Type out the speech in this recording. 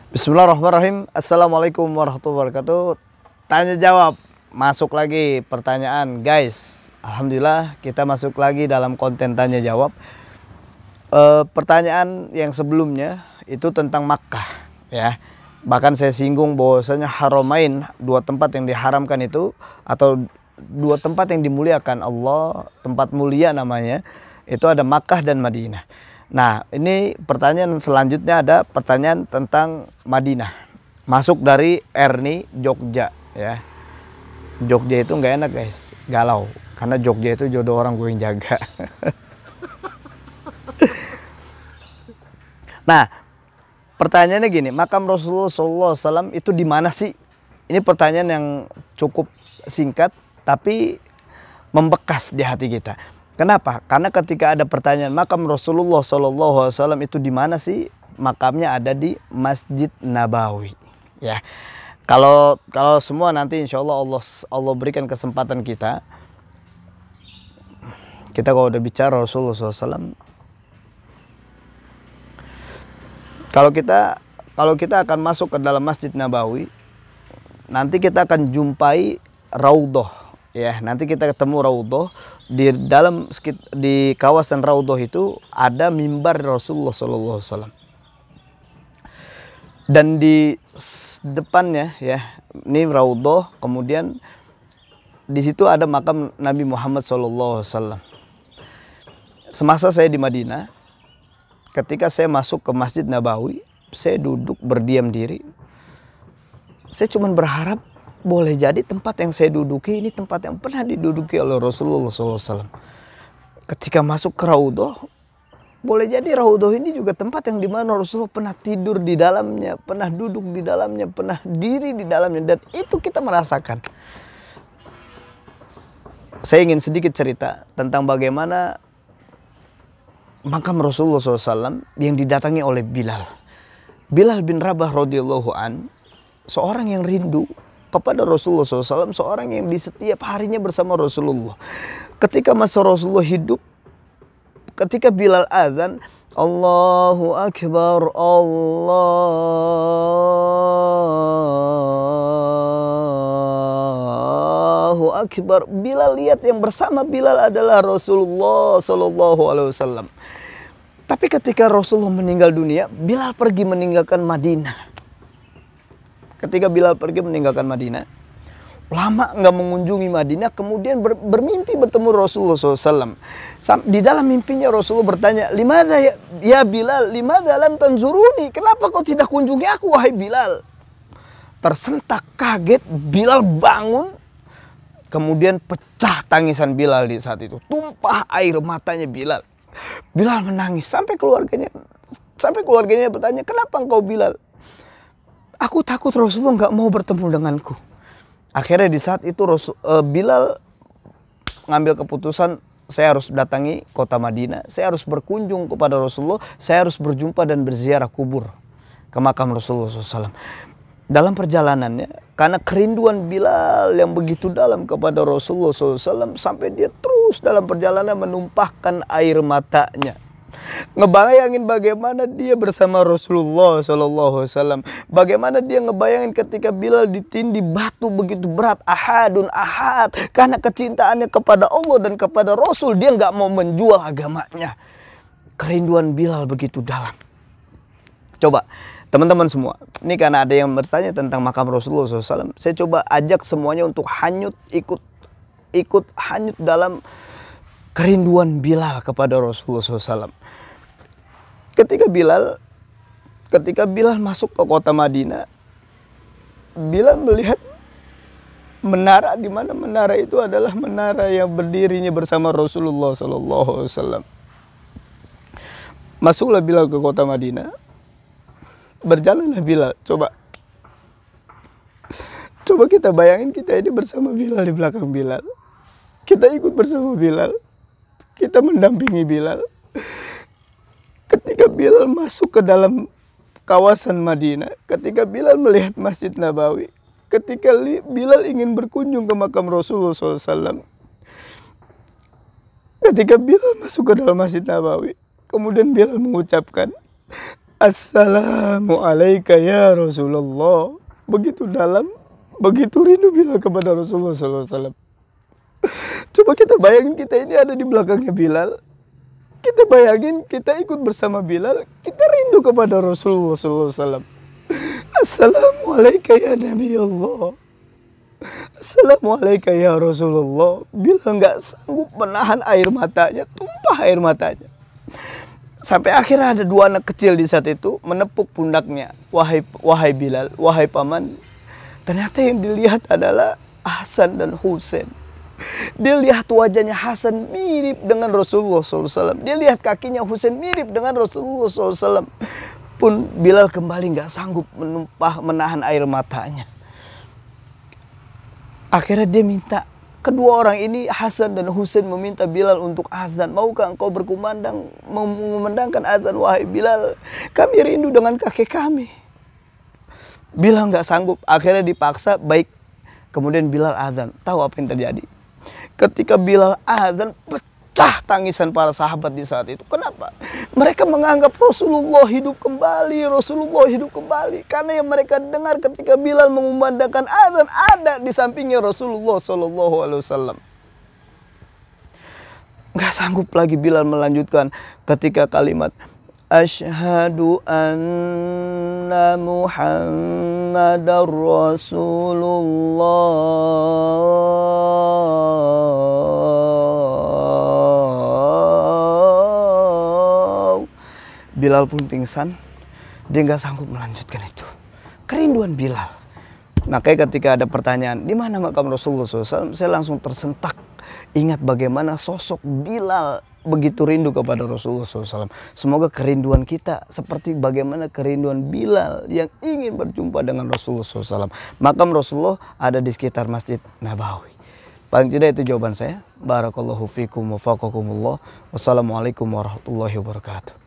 Bismillahirrahmanirrahim. Assalamualaikum warahmatullahi wabarakatuh. Tanya jawab, masuk lagi pertanyaan guys. Alhamdulillah kita masuk lagi dalam konten tanya jawab. Pertanyaan yang sebelumnya itu tentang Makkah ya. Bahkan saya singgung bahwasanya Haramain, dua tempat yang diharamkan itu atau dua tempat yang dimuliakan Allah, tempat mulia namanya, itu ada Makkah dan Madinah. Nah, ini pertanyaan selanjutnya ada pertanyaan tentang Madinah. Masuk dari Erni, Jogja ya. Jogja itu nggak enak guys, galau. Karena Jogja itu jodoh orang gue yang jaga. Nah, pertanyaannya gini, makam Rasulullah SAW itu di mana sih? Ini pertanyaan yang cukup singkat, tapi membekas di hati kita. Kenapa? Karena ketika ada pertanyaan makam Rasulullah SAW itu di mana sih? Makamnya ada di Masjid Nabawi. Ya, kalau semua nanti insya Allah berikan kesempatan kita kalau udah bicara Rasulullah SAW, kalau kita akan masuk ke dalam Masjid Nabawi, nanti kita akan jumpai Raudhah. Ya, nanti kita ketemu Raudhah. Di kawasan Raudhah itu ada mimbar Rasulullah SAW. Dan di depannya ya, ini Raudhah, kemudian di situ ada makam Nabi Muhammad SAW. Semasa saya di Madinah, ketika saya masuk ke Masjid Nabawi, saya duduk berdiam diri. Saya cuma berharap boleh jadi tempat yang saya duduki ini tempat yang pernah diduduki oleh Rasulullah SAW. Ketika masuk ke Raudhah, boleh jadi Raudhah ini juga tempat yang dimana Rasulullah pernah tidur di dalamnya, pernah duduk di dalamnya, pernah diri di dalamnya, dan itu kita merasakan. Saya ingin sedikit cerita tentang bagaimana makam Rasulullah SAW yang didatangi oleh Bilal. Bilal bin Rabah radhiyallahu an, seorang yang rindu kepada Rasulullah SAW, seorang yang di setiap harinya bersama Rasulullah. Ketika masa Rasulullah hidup, ketika Bilal azan, Allahu Akbar, Allahu Akbar, Bilal lihat yang bersama Bilal adalah Rasulullah SAW. Tapi ketika Rasulullah meninggal dunia, Bilal pergi meninggalkan Madinah. Ketika Bilal pergi meninggalkan Madinah, lama nggak mengunjungi Madinah, kemudian bermimpi bertemu Rasulullah SAW. Di dalam mimpinya Rasulullah bertanya, "Limadza ya Bilal, limadza lam tanzuruni? Kenapa kau tidak kunjungi aku, wahai Bilal?" Tersentak kaget, Bilal bangun, kemudian pecah tangisan Bilal di saat itu. Tumpah air matanya Bilal. Bilal menangis sampai keluarganya bertanya, "Kenapa engkau Bilal?" "Aku takut Rasulullah nggak mau bertemu denganku." Akhirnya di saat itu Bilal ngambil keputusan, saya harus datangi kota Madinah, saya harus berkunjung kepada Rasulullah, saya harus berjumpa dan berziarah kubur ke makam Rasulullah SAW. Dalam perjalanannya, karena kerinduan Bilal yang begitu dalam kepada Rasulullah SAW, sampai dia terus dalam perjalanan menumpahkan air matanya. Ngebayangin bagaimana dia bersama Rasulullah SAW. Bagaimana dia ngebayangin ketika Bilal ditindih batu begitu berat, ahadun ahad, karena kecintaannya kepada Allah dan kepada Rasul, dia nggak mau menjual agamanya. Kerinduan Bilal begitu dalam. Coba teman-teman semua, ini karena ada yang bertanya tentang makam Rasulullah SAW, saya coba ajak semuanya untuk ikut hanyut dalam kerinduan Bilal kepada Rasulullah SAW. Ketika Bilal masuk ke kota Madinah, Bilal melihat menara, di mana menara itu adalah menara yang berdirinya bersama Rasulullah SAW. Masuklah Bilal ke kota Madinah, berjalanlah Bilal. Coba kita bayangin, kita ini bersama Bilal, di belakang Bilal, kita ikut bersama Bilal, kita mendampingi Bilal. Ketika Bilal masuk ke dalam kawasan Madinah, ketika Bilal melihat Masjid Nabawi, ketika Bilal ingin berkunjung ke makam Rasulullah SAW, ketika Bilal masuk ke dalam Masjid Nabawi, kemudian Bilal mengucapkan, Assalamu alayka ya Rasulullah. Begitu dalam, begitu rindu Bilal kepada Rasulullah SAW. Coba kita bayangin, kita ini ada di belakangnya Bilal. Kita bayangin kita ikut bersama Bilal, kita rindu kepada Rasulullah SAW. Assalamu alayka ya Nabi Allah. Assalamu alayka ya Rasulullah. Bilal nggak sanggup menahan air matanya, tumpah air matanya. Sampai akhirnya ada dua anak kecil di saat itu menepuk pundaknya. Wahai Bilal, wahai paman. Ternyata yang dilihat adalah Hasan dan Husain. Dia lihat wajahnya Hasan mirip dengan Rasulullah SAW. Dia lihat kakinya Husain mirip dengan Rasulullah SAW. Pun Bilal kembali nggak sanggup menahan air matanya. Akhirnya dia minta, kedua orang ini, Hasan dan Husain, meminta Bilal untuk azan. Maukah engkau mengumandangkan azan, wahai Bilal? Kami rindu dengan kakek kami. Bilal nggak sanggup. Akhirnya dipaksa, baik. Kemudian Bilal azan. Tahu apa yang terjadi? Ketika Bilal azan, pecah tangisan para sahabat di saat itu. Kenapa? Mereka menganggap Rasulullah hidup kembali. Rasulullah hidup kembali. Karena yang mereka dengar ketika Bilal mengumandangkan azan, ada di sampingnya Rasulullah SAW. Gak sanggup lagi Bilal melanjutkan ketika kalimat Asyhadu anna Muhammadar Rasulullah. Bilal pun pingsan. Dia nggak sanggup melanjutkan itu. Kerinduan Bilal. Makanya ketika ada pertanyaan, di mana makam Rasulullah SAW? Saya langsung tersentak. Ingat bagaimana sosok Bilal begitu rindu kepada Rasulullah SAW. Semoga kerinduan kita seperti bagaimana kerinduan Bilal yang ingin berjumpa dengan Rasulullah SAW. Makam Rasulullah ada di sekitar Masjid Nabawi. Paling tidak itu jawaban saya. Barakallahu fikum wa faqakumullah. Wassalamualaikum warahmatullahi wabarakatuh.